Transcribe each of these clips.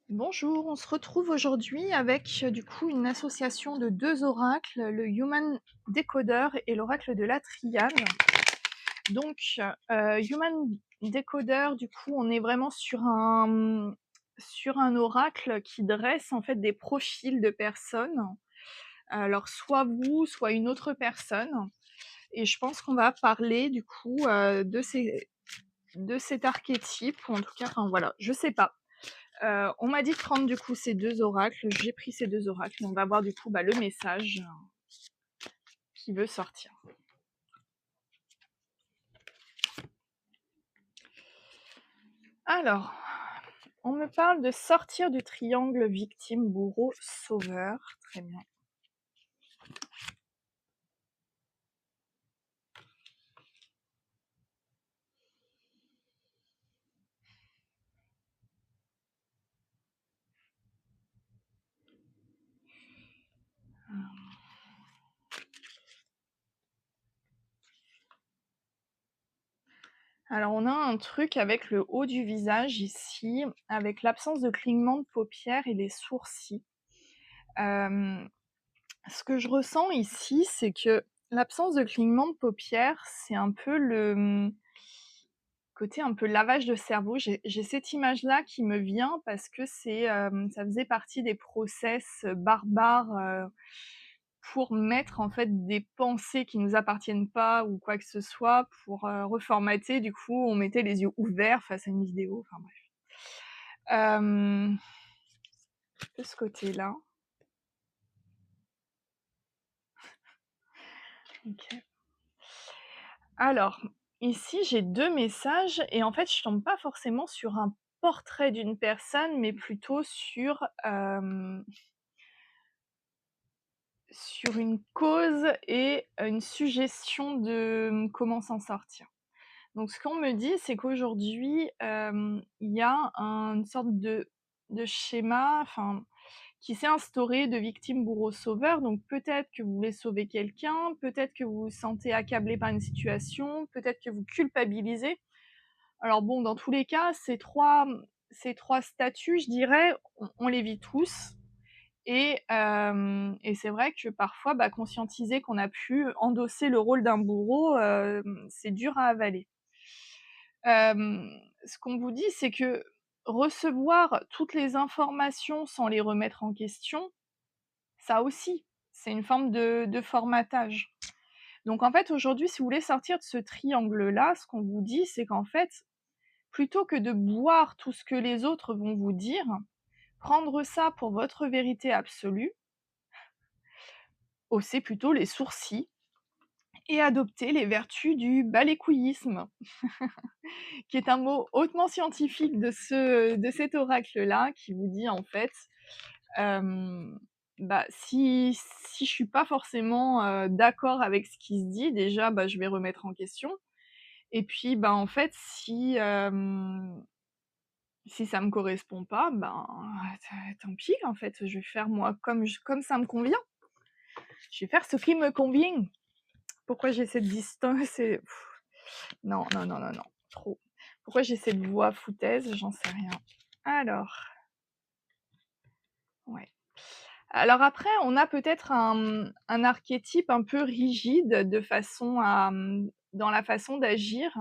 Bonjour, on se retrouve aujourd'hui avec du coup une association de deux oracles, le Human Decoder et l'oracle de la Triade. Donc, Human Decoder, du coup, on est vraiment sur un oracle qui dresse en fait des profils de personnes. Alors, soit vous, soit une autre personne. Et je pense qu'on va parler du coup de cet archétype, ou en tout cas, enfin voilà, je sais pas. On m'a dit de prendre du coup ces deux oracles, j'ai pris ces deux oracles, on va voir du coup le message qui veut sortir. Alors, on me parle de sortir du triangle victime, bourreau, sauveur. Très bien. Alors, on a un truc avec le haut du visage ici, avec l'absence de clignement de paupières et les sourcils. Ce que je ressens ici, c'est que l'absence de clignement de paupières, c'est un peu le côté un peu lavage de cerveau. J'ai cette image-là qui me vient parce que ça faisait partie des process barbares pour mettre en fait des pensées qui nous appartiennent pas ou quoi que ce soit pour reformater. Du coup, on mettait les yeux ouverts face à une vidéo. Enfin bref. De ce côté-là. Ok. Alors, ici, j'ai deux messages et en fait, je tombe pas forcément sur un portrait d'une personne, mais plutôt sur une cause et une suggestion de comment s'en sortir. Donc, ce qu'on me dit, c'est qu'aujourd'hui, il y a une sorte de schéma, enfin, qui s'est instauré de victime, bourreau, sauveur. Donc, peut-être que vous voulez sauver quelqu'un, peut-être que vous vous sentez accablé par une situation, peut-être que vous culpabilisez. Alors bon, dans tous les cas, ces trois statuts, je dirais, on les vit tous. Et c'est vrai que parfois, conscientiser qu'on a pu endosser le rôle d'un bourreau, c'est dur à avaler. Ce qu'on vous dit, c'est que recevoir toutes les informations sans les remettre en question, ça aussi, c'est une forme de formatage. Donc en fait, aujourd'hui, si vous voulez sortir de ce triangle-là, ce qu'on vous dit, c'est qu'en fait, plutôt que de boire tout ce que les autres vont vous dire, prendre ça pour votre vérité absolue, hausser plutôt les sourcils et adopter les vertus du balécouillisme, qui est un mot hautement scientifique de cet oracle-là, qui vous dit en fait, si je suis pas forcément d'accord avec ce qui se dit, déjà, je vais remettre en question. Et puis, en fait, si ça me correspond pas, tant pis, en fait, je vais faire moi comme ça me convient. Je vais faire ce qui me convient. Pourquoi j'ai cette distance Non, non, non, non, non, trop. Pourquoi j'ai cette voix foutaise? J'en sais rien. Alors, ouais. Alors après, on a peut-être un archétype un peu rigide dans la façon d'agir,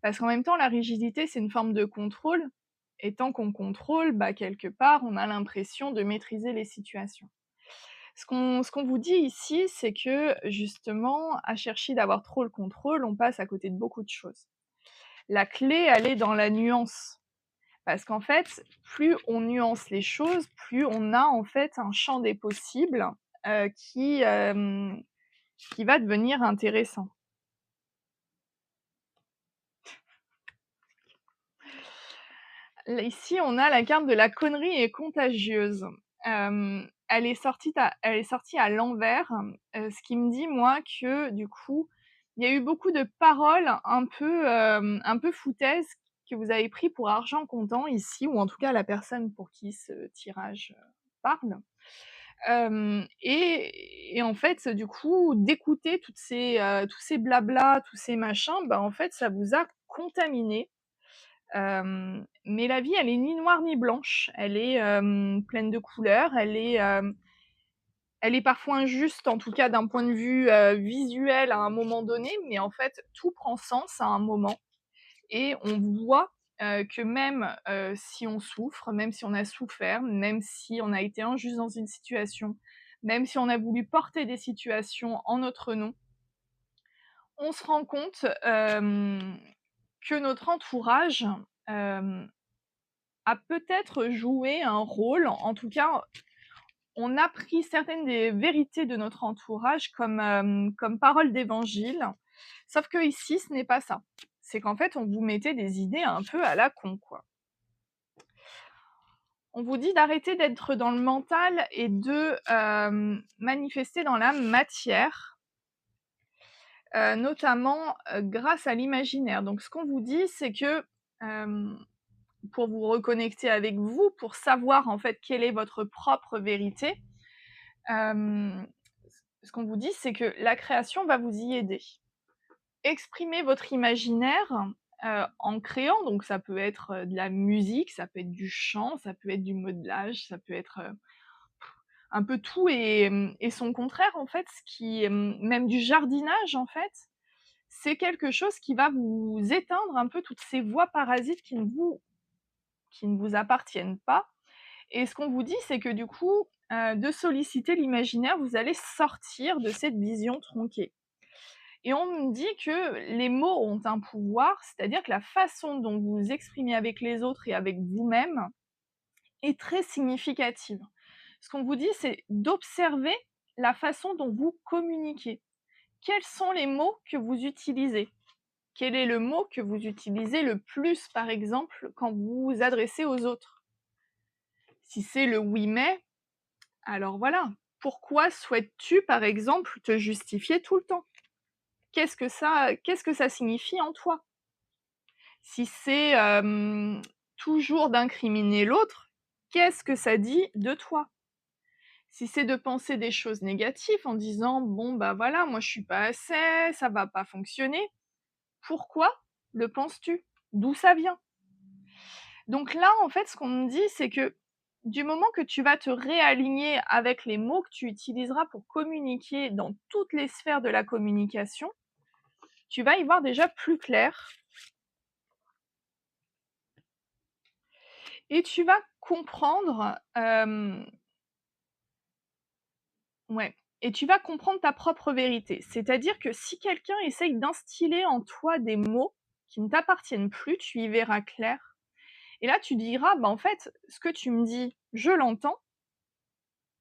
parce qu'en même temps, la rigidité, c'est une forme de contrôle, et tant qu'on contrôle, quelque part, on a l'impression de maîtriser les situations. Ce qu'on vous dit ici, c'est que justement, à chercher d'avoir trop le contrôle, on passe à côté de beaucoup de choses. La clé, elle est dans la nuance. Parce qu'en fait, plus on nuance les choses, plus on a en fait un champ des possibles euh, qui, euh, qui va devenir intéressant. Là, ici, on a la carte de la connerie est contagieuse. Elle est sortie à l'envers, ce qui me dit, moi, que du coup, il y a eu beaucoup de paroles un peu foutaises que vous avez pris pour argent comptant ici, ou en tout cas la personne pour qui ce tirage parle. Et en fait, du coup, d'écouter tous ces blablas, tous ces machins, en fait, ça vous a contaminé. Mais la vie, elle est ni noire ni blanche. Elle est, pleine de couleurs, elle est parfois injuste, en tout cas d'un point de vue, visuel à un moment donné, mais en fait, tout prend sens à un moment et on voit, que même, si on souffre, même si on a souffert, même si on a été injuste dans une situation, même si on a voulu porter des situations en notre nom, on se rend compte, que notre entourage, hem, a peut-être joué un rôle, en tout cas, on a pris certaines des vérités de notre entourage comme, comme paroles d'évangile. Sauf que ici, ce n'est pas ça. C'est qu'en fait, on vous mettait des idées un peu à la con, quoi. On vous dit d'arrêter d'être dans le mental et de, manifester dans la matière, notamment, grâce à l'imaginaire. Donc ce qu'on vous dit, c'est que, hem, pour vous reconnecter avec vous, pour savoir en fait quelle est votre propre vérité, hem, ce qu'on vous dit, c'est que la création va vous y aider. Exprimez votre imaginaire, en créant, donc ça peut être, de la musique, ça peut être du chant, ça peut être du modelage, ça peut être, un peu tout et son contraire en fait, ce qui, même du jardinage en fait, c'est quelque chose qui va vous éteindre un peu toutes ces voix parasites qui ne vous appartiennent pas et ce qu'on vous dit, c'est que du coup, de solliciter l'imaginaire, vous allez sortir de cette vision tronquée. Et on me dit que les mots ont un pouvoir, c'est-à-dire que la façon dont vous vous exprimez avec les autres et avec vous-même est très significative. Ce qu'on vous dit, c'est d'observer la façon dont vous communiquez. Quels sont les mots que vous utilisez? Quel est le mot que vous utilisez le plus, par exemple, quand vous vous adressez aux autres? Si c'est le oui mais, alors voilà. Pourquoi souhaites-tu, par exemple, te justifier tout le temps? Qu'est-ce que ça signifie en toi? Si c'est, toujours d'incriminer l'autre, qu'est-ce que ça dit de toi? Si c'est de penser des choses négatives en disant: «Bon, bah, voilà, moi je suis pas assez, ça va pas fonctionner», pourquoi le penses-tu? D'où ça vient? Donc là, en fait, ce qu'on me dit, c'est que du moment que tu vas te réaligner avec les mots que tu utiliseras pour communiquer dans toutes les sphères de la communication, tu vas y voir déjà plus clair et tu vas comprendre, ouais, et tu vas comprendre ta propre vérité. C'est-à-dire que si quelqu'un essaye d'instiller en toi des mots qui ne t'appartiennent plus, tu y verras clair et là tu diras: «Bah, en fait, ce que tu me dis, je l'entends,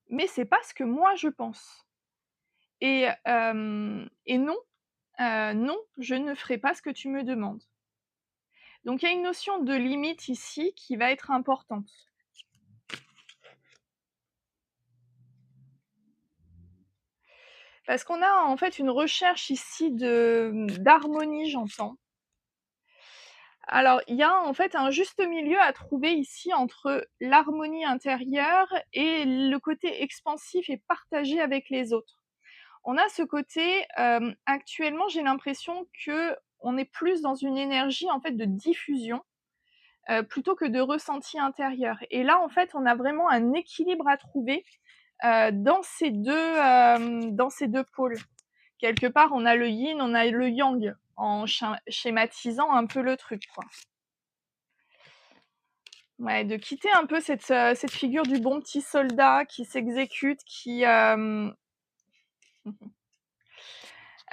mais c'est pas ce que moi je pense et non, non, je ne ferai pas ce que tu me demandes». Donc il y a une notion de limite ici qui va être importante. Parce qu'on a en fait une recherche ici d'harmonie, j'entends. Alors, il y a en fait un juste milieu à trouver ici entre l'harmonie intérieure et le côté expansif et partagé avec les autres. On a ce côté, actuellement, j'ai l'impression qu'on est plus dans une énergie en fait de diffusion, plutôt que de ressenti intérieur. Et là, en fait, on a vraiment un équilibre à trouver, dans ces 2 pôles. Quelque part, on a le yin, on a le yang, en schématisant un peu le truc, quoi. Ouais, de quitter un peu cette figure du bon petit soldat qui s'exécute,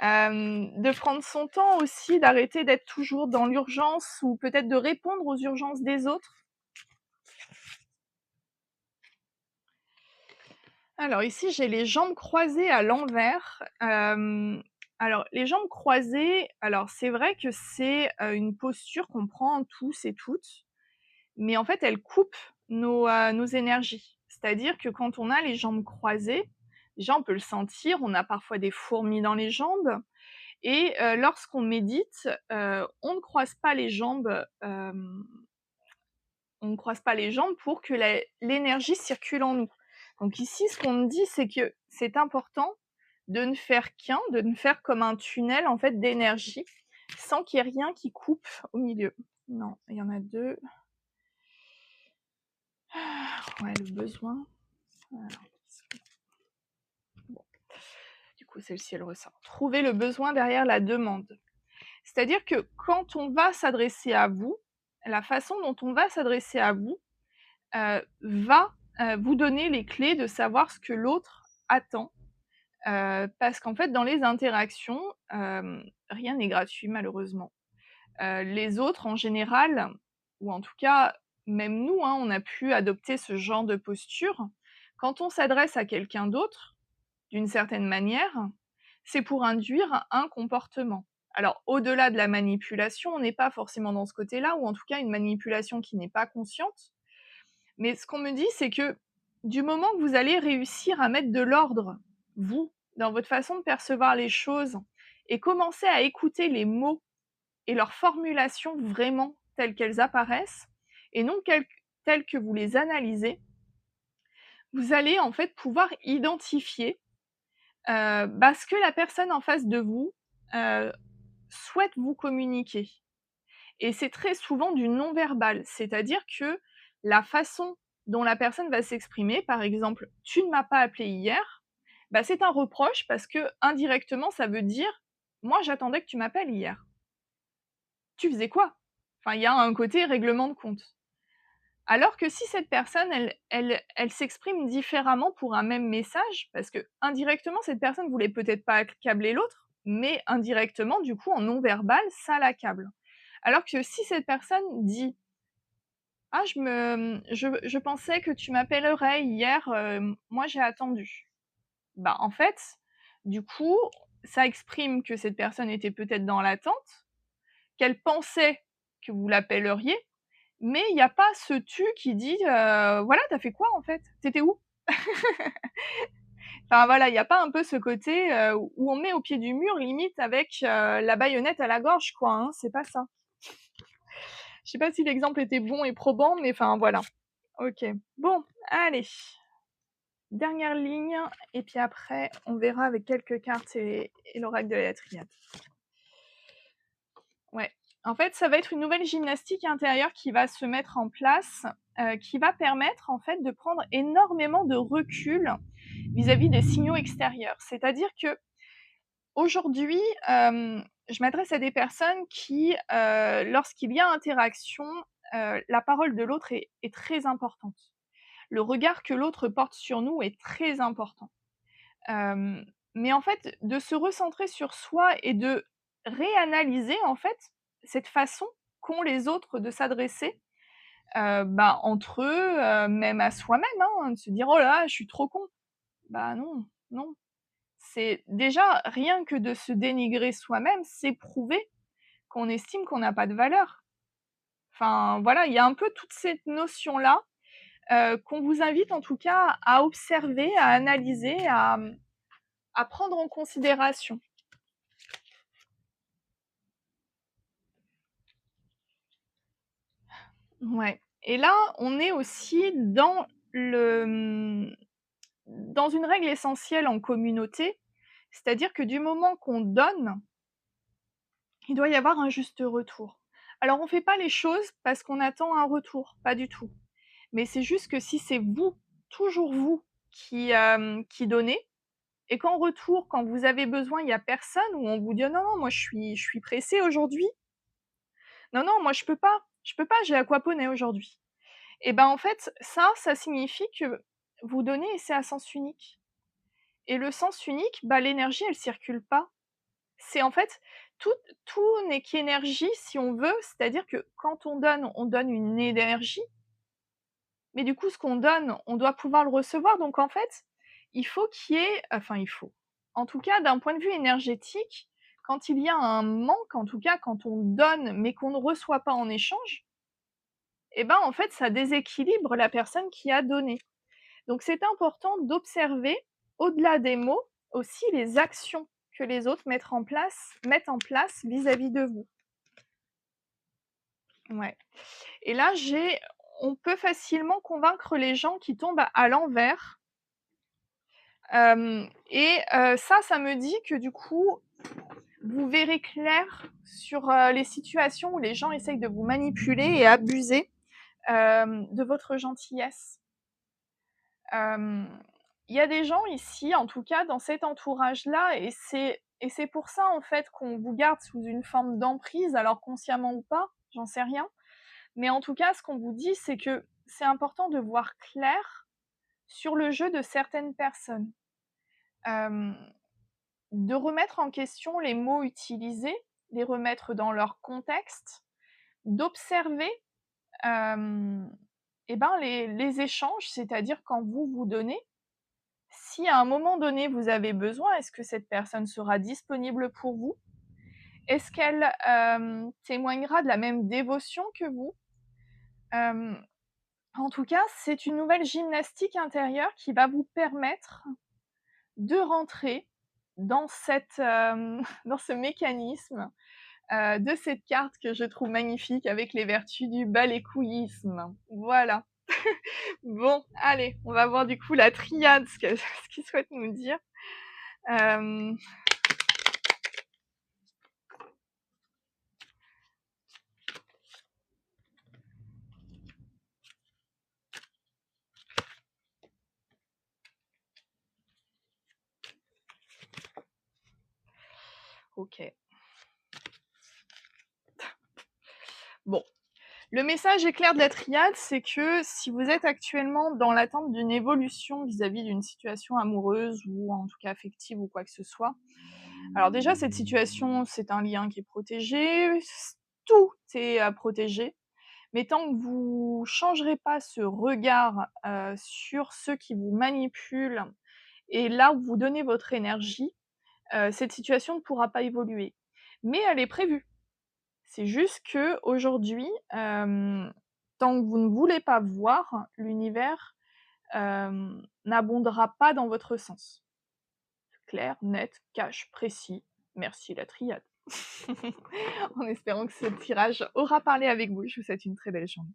de prendre son temps aussi, d'arrêter d'être toujours dans l'urgence ou peut-être de répondre aux urgences des autres. Alors ici, j'ai les jambes croisées à l'envers. Alors les jambes croisées, alors c'est vrai que c'est, une posture qu'on prend tous et toutes, mais en fait, elle coupe nos énergies. C'est-à-dire que quand on a les jambes croisées, déjà on peut le sentir, on a parfois des fourmis dans les jambes et lorsqu'on médite, on ne croise pas les jambes pour que l'énergie circule en nous. Donc ici, ce qu'on me dit, c'est que c'est important de ne faire qu'un, de ne faire comme un tunnel en fait d'énergie, sans qu'il y ait rien qui coupe au milieu. Non, il y en a 2. Ouais, le besoin. Alors, bon, du coup, celle-ci, elle ressort. Trouver le besoin derrière la demande. C'est-à-dire que quand on va s'adresser à vous, la façon dont on va s'adresser à vous, va, vous donner les clés de savoir ce que l'autre attend. Parce qu'en fait, dans les interactions, rien n'est gratuit malheureusement. Les autres en général, ou en tout cas même nous, hein, on a pu adopter ce genre de posture. Quand on s'adresse à quelqu'un d'autre, d'une certaine manière, c'est pour induire un comportement. Alors au-delà de la manipulation, on n'est pas forcément dans ce côté-là, ou en tout cas une manipulation qui n'est pas consciente. Mais ce qu'on me dit, c'est que du moment que vous allez réussir à mettre de l'ordre, vous, dans votre façon de percevoir les choses, et commencer à écouter les mots et leurs formulations vraiment telles qu'elles apparaissent, et non telles que vous les analysez, vous allez en fait pouvoir identifier ce que la personne en face de vous euh, souhaite vous communiquer. Et c'est très souvent du non-verbal, c'est-à-dire que la façon dont la personne va s'exprimer, par exemple, tu ne m'as pas appelé hier, c'est un reproche parce que indirectement ça veut dire moi j'attendais que tu m'appelles hier. Tu faisais quoi? Enfin, il y a un côté règlement de compte. Alors que si cette personne, elle s'exprime différemment pour un même message, parce que indirectement cette personne voulait peut-être pas accabler l'autre, mais indirectement, du coup, en non-verbal, ça l'accable. Alors que si cette personne dit ah, je pensais que tu m'appellerais hier, moi j'ai attendu. En fait, du coup, ça exprime que cette personne était peut-être dans l'attente, qu'elle pensait que vous l'appelleriez, mais il n'y a pas ce tu qui dit voilà, t'as fait quoi en fait? T'étais où? Enfin voilà, il n'y a pas un peu ce côté où on met au pied du mur, limite avec la baïonnette à la gorge, quoi, hein, c'est pas ça. Je sais pas si l'exemple était bon et probant, mais enfin voilà. Ok. Bon, allez. Dernière ligne, et puis après, on verra avec quelques cartes et l'oracle de la triade. Ouais. En fait, ça va être une nouvelle gymnastique intérieure qui va se mettre en place, qui va permettre en fait de prendre énormément de recul vis-à-vis des signaux extérieurs. C'est-à-dire que aujourd'hui, je m'adresse à des personnes qui, lorsqu'il y a interaction, la parole de l'autre est très importante. Le regard que l'autre porte sur nous est très important. Mais en fait, de se recentrer sur soi et de réanalyser en fait cette façon qu'ont les autres de s'adresser, entre eux, même à soi-même, hein, de se dire: «Oh là là, je suis trop con». Non, non. C'est déjà rien que de se dénigrer soi-même, c'est prouver qu'on estime qu'on n'a pas de valeur. Enfin voilà, il y a un peu toute cette notion-là, qu'on vous invite en tout cas à observer, à analyser, à prendre en considération. Ouais, et là, on est aussi dans une règle essentielle en communauté, c'est-à-dire que du moment qu'on donne, il doit y avoir un juste retour. Alors on fait pas les choses parce qu'on attend un retour, pas du tout. Mais c'est juste que si c'est vous, toujours vous, qui donnez, et qu'en retour, quand vous avez besoin, il y a personne, ou on vous dit: «Oh non, non, moi je suis pressée aujourd'hui. Non, non, moi je peux pas, j'ai aquaponé aujourd'hui». Et en fait, ça signifie que vous donnez et c'est à sens unique. Et le sens unique, l'énergie, elle circule pas. C'est en fait, tout tout n'est qu'énergie si on veut, c'est-à-dire que quand on donne une énergie, mais du coup, ce qu'on donne, on doit pouvoir le recevoir. Donc en fait, il faut qu'il y ait enfin il faut. En tout cas, d'un point de vue énergétique, quand il y a un manque, en tout cas quand on donne, mais qu'on ne reçoit pas en échange, en fait, ça déséquilibre la personne qui a donné. Donc c'est important d'observer, au-delà des mots, aussi les actions que les autres mettent en place vis-à-vis de vous. Ouais. Et là, on peut facilement convaincre les gens qui tombent à l'envers. Ça me dit que du coup, vous verrez clair sur, les situations où les gens essayent de vous manipuler et abuser, de votre gentillesse. Hem, il y a des gens ici, en tout cas dans cet entourage-là et c'est pour ça, en fait, qu'on vous garde sous une forme d'emprise, alors consciemment ou pas, j'en sais rien. Mais en tout cas, ce qu'on vous dit, c'est que c'est important de voir clair sur le jeu de certaines personnes. Hem, de remettre en question les mots utilisés, les remettre dans leur contexte, d'observer, hem, et ben, les échanges, c'est-à-dire quand vous vous donnez. Si à un moment donné vous avez besoin, est-ce que cette personne sera disponible pour vous? Est-ce qu'elle, témoignera de la même dévotion que vous? Hem, en tout cas, c'est une nouvelle gymnastique intérieure qui va vous permettre de rentrer dans cette, dans ce mécanisme, de cette carte que je trouve magnifique avec les vertus du balécouillisme. Voilà. Bon, allez, on va voir du coup la triade, ce qu'il souhaite nous dire. Hem OK. Bon, le message est clair de la triade, c'est que si vous êtes actuellement dans l'attente d'une évolution vis-à-vis d'une situation amoureuse ou en tout cas affective ou quoi que ce soit, alors déjà cette situation, c'est un lien qui est protégé, tout est, protégé, mais tant que vous changerez pas ce regard, sur ceux qui vous manipulent et là où vous donnez votre énergie, cette situation ne pourra pas évoluer. Mais elle est prévue. C'est juste qu'aujourd'hui, tant que vous ne voulez pas voir, l'univers, n'abondera pas dans votre sens. Clair, net, cash, précis. Merci la triade. En espérant que ce tirage aura parlé avec vous. Je vous souhaite une très belle journée.